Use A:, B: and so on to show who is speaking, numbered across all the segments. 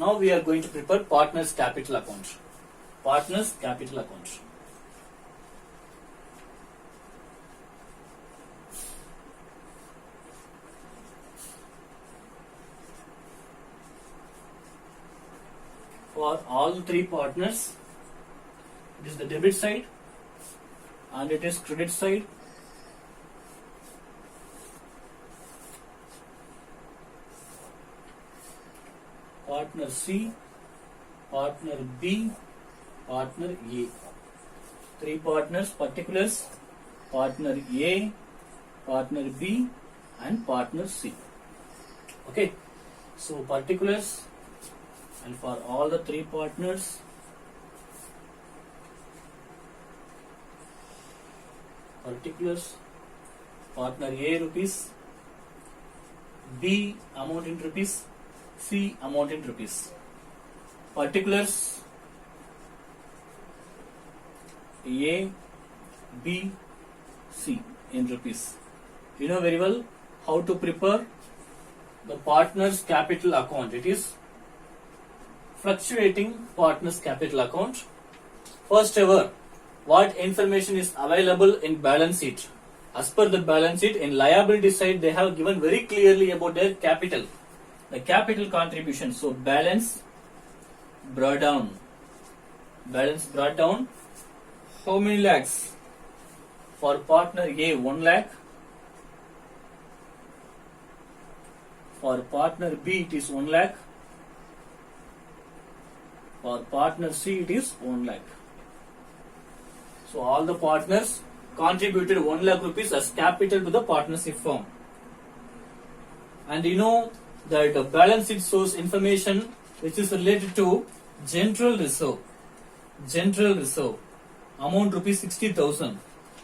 A: Now we are going to prepare partners capital account. Partners capital account. For all three partners, it is the debit side and it is credit side. Partner C, partner B, partner A. Three partners, particulars, partner A, partner B and partner C. Okay, so particulars, and for all the three partners, particulars, partner A rupees, B amount in rupees, C amount in rupees. Particulars A, B, C in rupees. You know very well how to prepare the partners capital account. It is fluctuating partners capital account. First ever, what information is available in balance sheet? As per the balance sheet, in liability side they have given very clearly about their capital, the capital contribution. So balance brought down. Balance brought down. How many lakhs? For partner A, 1 lakh. For partner B, it is 1 lakh. For partner C, it is 1 lakh. So all the partners contributed 1 lakh rupees as capital to the partnership firm. And you know that the balance sheet shows information which is related to general reserve. General reserve amount rupees 60,000.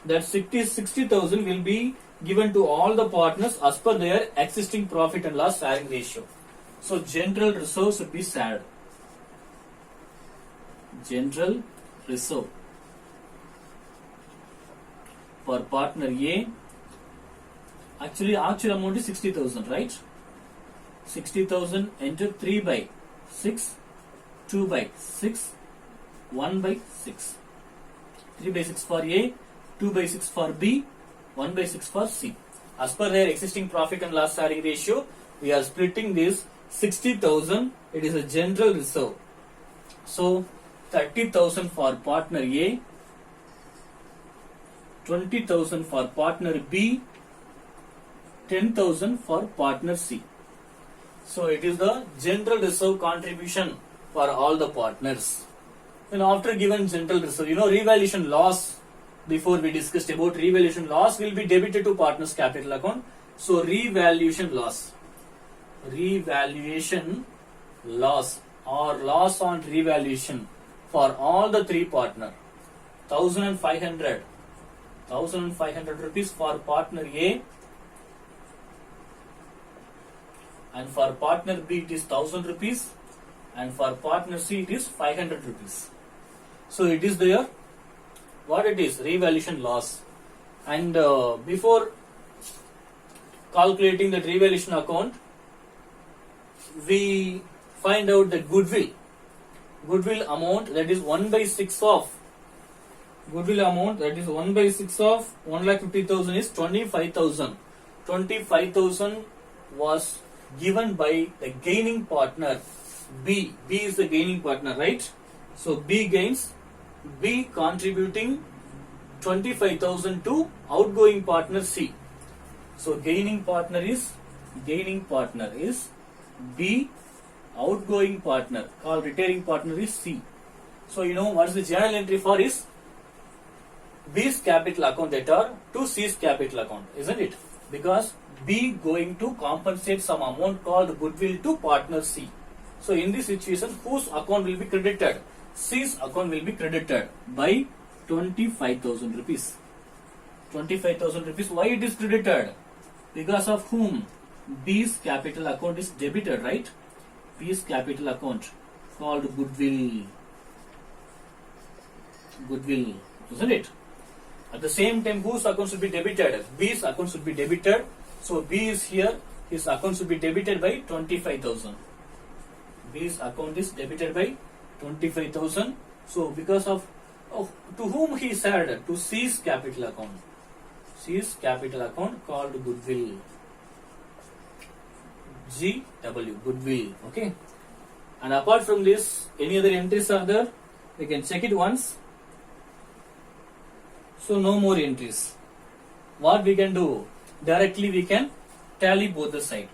A: That 60,000 will be given to all the partners as per their existing profit and loss sharing ratio. So general reserve should be shared. General reserve. For partner A, actual amount is 60,000, right? 60,000 into 3 by 6, 2 by 6, 1 by 6. 3 by 6 for A, 2 by 6 for B, 1 by 6 for C. As per their existing profit and loss sharing ratio, we are splitting this 60,000. It is a general reserve. So 30,000 for partner A, 20,000 for partner B, 10,000 for partner C. So it is the general reserve contribution for all the partners. And after given general reserve, you know revaluation loss, before we discussed about revaluation loss will be debited to partners capital account. So revaluation loss or loss on revaluation for all the three partner, 1,500 rupees for partner A, and for partner B it is 1,000 rupees, and for partner C it is 500 rupees. So it is there, what it is, revaluation loss. And before calculating the revaluation account, we find out the goodwill amount, that is 1 by 6 of goodwill amount, that is 1 by 6 of 1,50,000 is 25,000. 25,000 was given by the gaining partner B. B is the gaining partner, right? So B gains, B contributing 25,000 to outgoing partner C. So gaining partner is B, outgoing partner called retaining partner is C. So you know what is the journal entry for is B's capital account debtor to C's capital account, isn't it? Because B going to compensate some amount called goodwill to partner C. So in this situation, whose account will be credited? C's account will be credited by 25,000 rupees. 25,000 rupees. Why it is credited? Because of whom? B's capital account is debited, right? B's capital account called goodwill. Goodwill, isn't it? At the same time, whose account should be debited? B's account should be debited. So B is here. His account should be debited by 25,000. B's account is debited by 25,000. So because of to whom he said to C's capital account. C's capital account called goodwill. GW, goodwill. Okay. And apart from this, any other entries are there? We can check it once. So no more entries. What we can do? Directly we can tally both the side.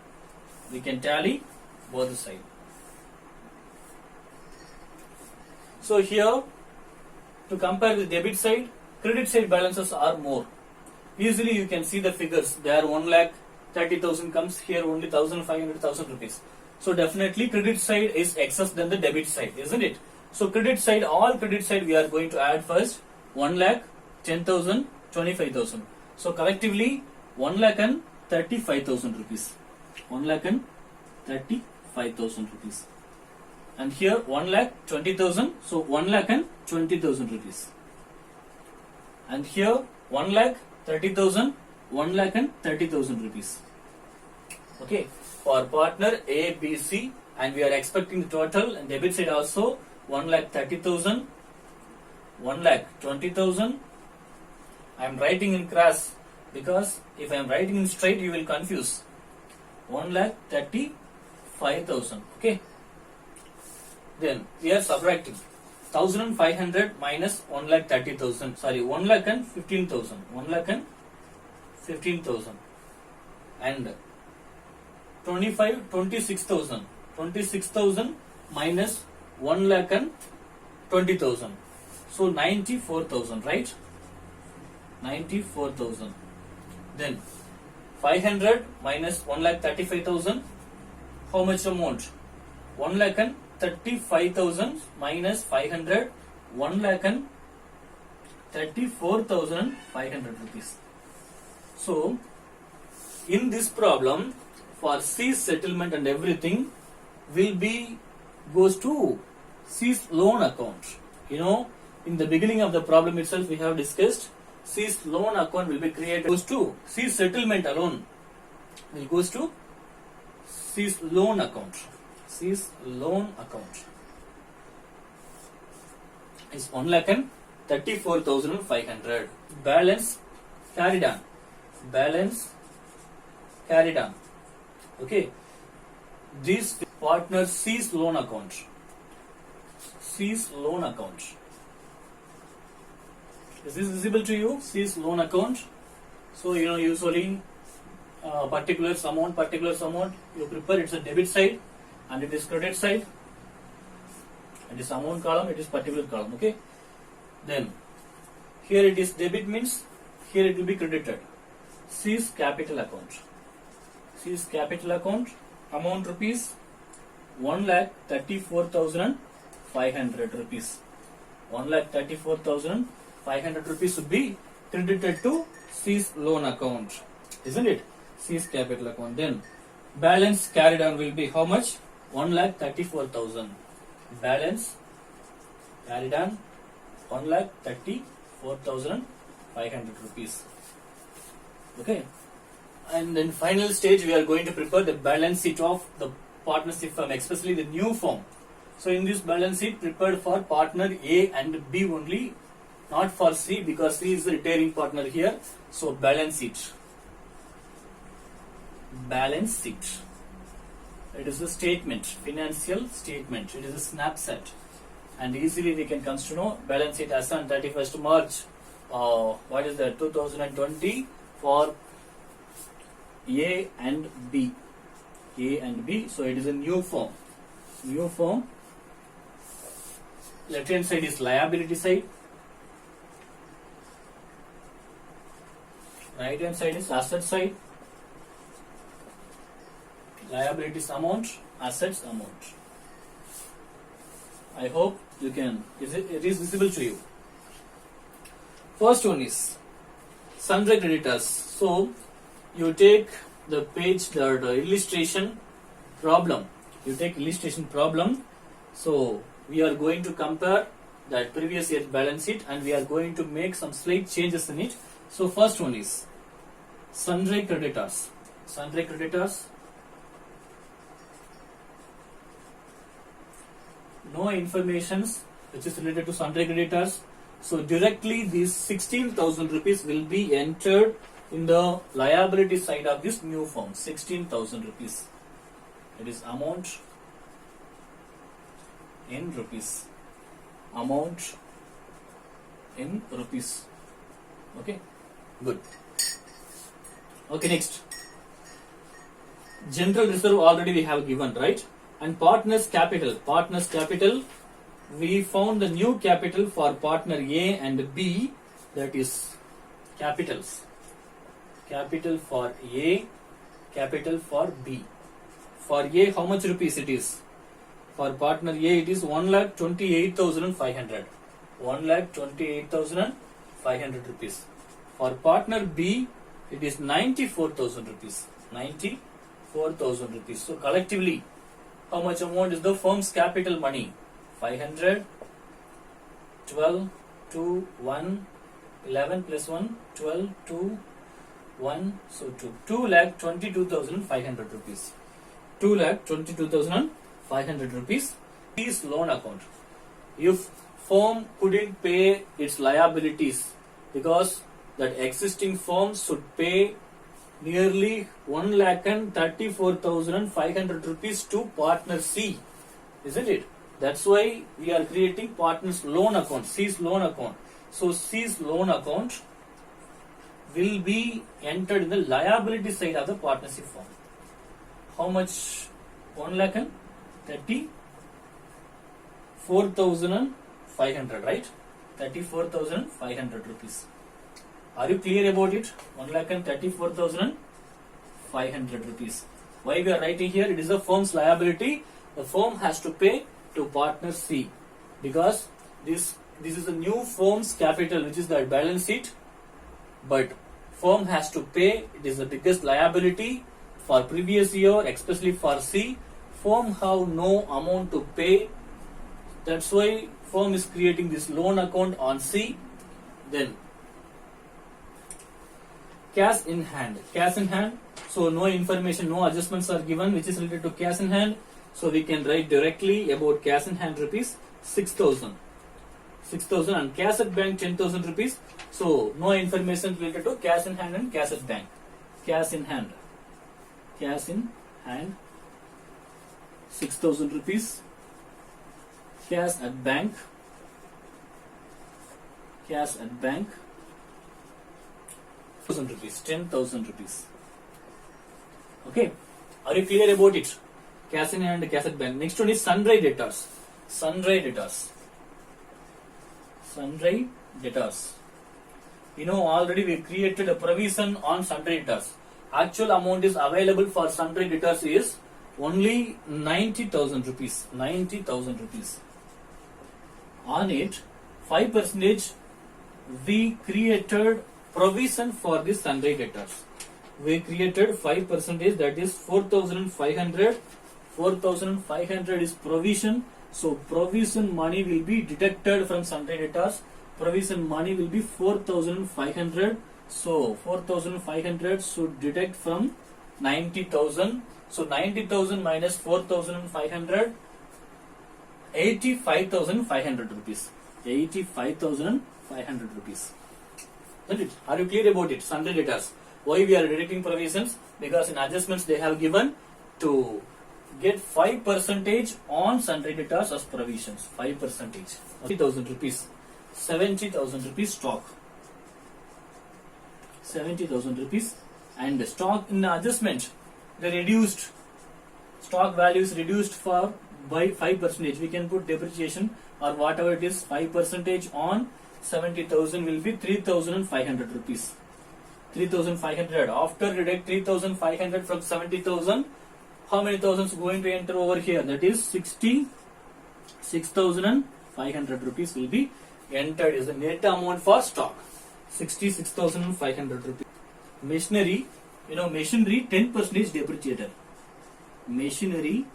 A: We can tally both the side. So here, to compare the debit side, credit side balances are more. Easily you can see the figures. There 1,30,000 comes, here only 1,500 rupees. So definitely credit side is excess than the debit side, isn't it? So credit side, all credit side we are going to add first 1,10,000, 25,000. So collectively 1,35,000 rupees. 1,35,000 rupees. And here 1,20,000, so 1,20,000 rupees. And here 1,30,000, 1,30,000 rupees. Okay, for partner A, B, C, and we are expecting the total and debit side also 1,30,000, 1,20,000. I am writing in cross because if I am writing in straight you will confuse. 1,35,000. Okay. Then we are subtracting 1,500 minus 1,30,000. Sorry, 1,15,000. 1,15,000 and 26,000. 26,000 minus 1,20,000. So 94,000, right? 94,000. Then 500 minus 1,35,000. How much amount? 1,35,000 minus 500. 1,34,500 rupees. So in this problem, for C's settlement and everything will be goes to C's loan account. You know, in the beginning of the problem itself we have discussed C's loan account will be created, goes to C's settlement alone will goes to C's loan account. C's loan account is 1,34,500. Balance carried on. Balance carried on. Okay. This partner C's loan account. C's loan account. Is this visible to you? C's loan account. So you know usually particulars amount you prepare. It's a debit side and it is credit side. It is amount column. It is particular column. Okay. Then here it is debit means here it will be credited. C's capital account. C's capital account amount rupees 1,34,500 rupees. 1,34,500 rupees should be credited to C's loan account, isn't it? C's capital account. Then balance carried on will be how much? 1,34,000. Balance carried on 1,34,500 rupees. Okay. And in final stage we are going to prepare the balance sheet of the partnership firm, especially the new firm. So in this balance sheet prepared for partner A and B only, not for C because C is the retiring partner here. So balance sheet. Balance sheet. It is a statement, financial statement. It is a snapshot. And easily we can come to know balance sheet as on 31st March. What is that? 2020 for A and B. A and B. So it is a new firm. New firm. Left hand side is liability side. Right hand side is asset side. Liabilities amount, assets amount. I hope you can. It is visible to you. First one is sundry creditors. So you take the page, the illustration problem. You take illustration problem. So we are going to compare that previous year's balance sheet and we are going to make some slight changes in it. So first one is sundry creditors. Sundry creditors. no informations which is related to sundry creditors. So directly these 16,000 rupees will be entered in the liability side of this new form. 16,000 rupees. It is amount in rupees. Amount in rupees. Okay, good. Okay, next. General reserve already we have given, right? And partners capital. Partners capital, we found the new capital for partner A and B, that is capitals. Capital for A, capital for B. For A, how much rupees it is? For partner A, it is 1,28,500. 1,28,500 rupees. For partner B, it is 94,000 rupees. 94,000 rupees. So collectively, how much amount is the firm's capital money? 500, 12, 2, 1, 11 plus 1, 12, 2, 1, so 2. 2,22,500 rupees. 2,22,500 rupees is loan account. If firm couldn't pay its liabilities because that existing firm should pay nearly 1,34,500 rupees to partner C, isn't it? That's why we are creating partner's loan account, C's loan account. So C's loan account will be entered in the liability side of the partnership firm. How much? 1,34,500, right? 34,500 rupees. Are you clear about it? 1,34,500 rupees. Why we are writing here? It is a firm's liability. The firm has to pay to partner C because this is a new firm's capital, which is the balance sheet. But firm has to pay. It is the biggest liability for previous year, especially for C. Firm have no amount to pay. That's why firm is creating this loan account on C. Then cash in hand. Cash in hand. So no information, no adjustments are given which is related to cash in hand. So we can write directly about cash in hand rupees 6,000. 6,000 and cash at bank 10,000 rupees. So no information related to cash in hand and cash at bank. Cash in hand. Cash in hand 6,000 rupees. Cash at bank. Cash at bank 1,000 rupees. 10,000 rupees. Okay. Are you clear about it? Cash in hand, cash at bank. Next one is sundry debtors. Sundry debtors. Sundry debtors. You know, already we created a provision on sundry debtors. Actual amount is available for sundry debtors is only 90,000 rupees. 90,000 rupees. On it, 5% we created provision for the sundry debtors. We created 5%, that is 4,500. 4,500 is provision. So provision money will be deducted from sundry debtors. Provision money will be 4,500. So 4,500 should deduct from 90,000. So 90,000 minus 4,500, 85,500 rupees. 85,500 rupees. Isn't it? Are you clear about it? Sundry debtors. Why we are deducting provisions? Because in adjustments they have given to get 5% on sundry debtors as provisions. 5%. 70,000 rupees. 70,000 rupees stock. 70,000 rupees. And stock in the adjustment, the reduced stock value is reduced for by 5%. We can put depreciation or whatever it is. 5% on 70,000 will be 3,500 rupees. 3,500. After deduct 3,500 from 70,000, how many thousands going to enter over here? That is 66,500 rupees will be entered as the net amount for stock. 66,500 rupees. Machinery, you know, machinery 10% depreciated. Machinery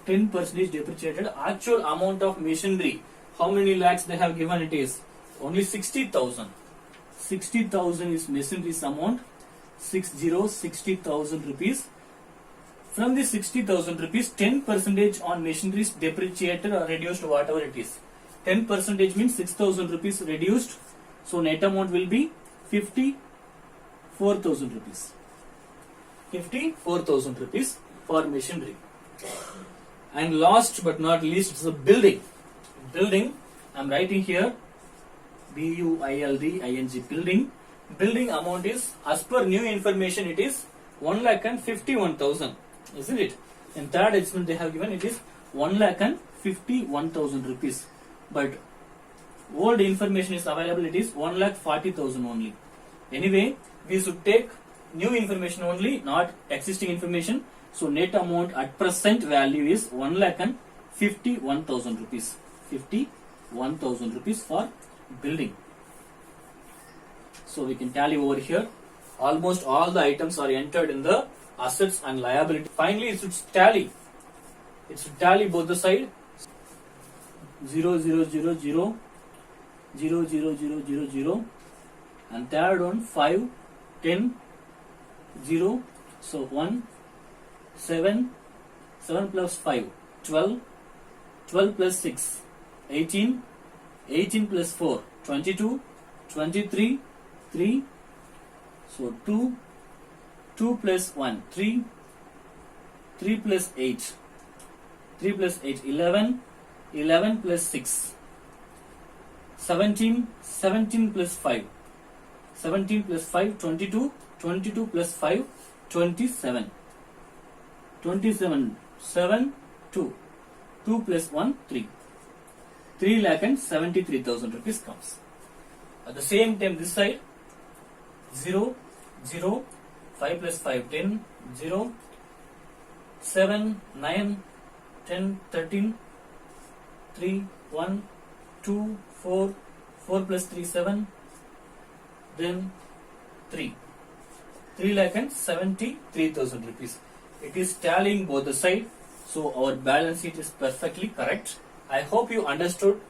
A: 10% depreciated. Actual amount of machinery, how many lakhs they have given it is? Only 60,000. 60,000 is machinery's amount. 60,000 rupees. From the 60,000 rupees, 10% on machinery is depreciated or reduced, whatever it is. 10% means 6,000 rupees reduced. So net amount will be 54,000 rupees. 54,000 rupees for machinery. And last but not least, it's a building. Building, I'm writing here BUILDING, building. Building amount is, as per new information, it is 1,51,000, isn't it? In third adjustment they have given it is 1,51,000 rupees. But old information is available, it is 1,40,000 only. Anyway, we should take new information only, not existing information. So net amount at present value is 1,51,000 rupees. 51,000 rupees for building. So we can tally over here. Almost all the items are entered in the assets and liability. Finally, it should tally. It should tally both the side. 0, 0, 0, 0, 0, 0, 0, 0, 0, and third one 5, 10, 0. So 1, 7, 7 plus 5, 12, 12 plus 6, 18, 18 plus 4, 22, 23, 3. So 2, 2 plus 1, 3, 3 plus 8, 3 plus 8, 11, 11 plus 6, 17, 17 plus 5, 17 plus 5, 22, 22 plus 5, 27, 27, 7, 2, 2 plus 1, 3. 3,73,000 rupees comes. At the same time, this side 0, 0, 5 plus 5, 10, 0, 7, 9, 10, 13, 3, 1, 2, 4, 4 plus 3, 7, then 3. 3,73,000 rupees. It is tallying both the side, so our balance sheet is perfectly correct. I hope you understood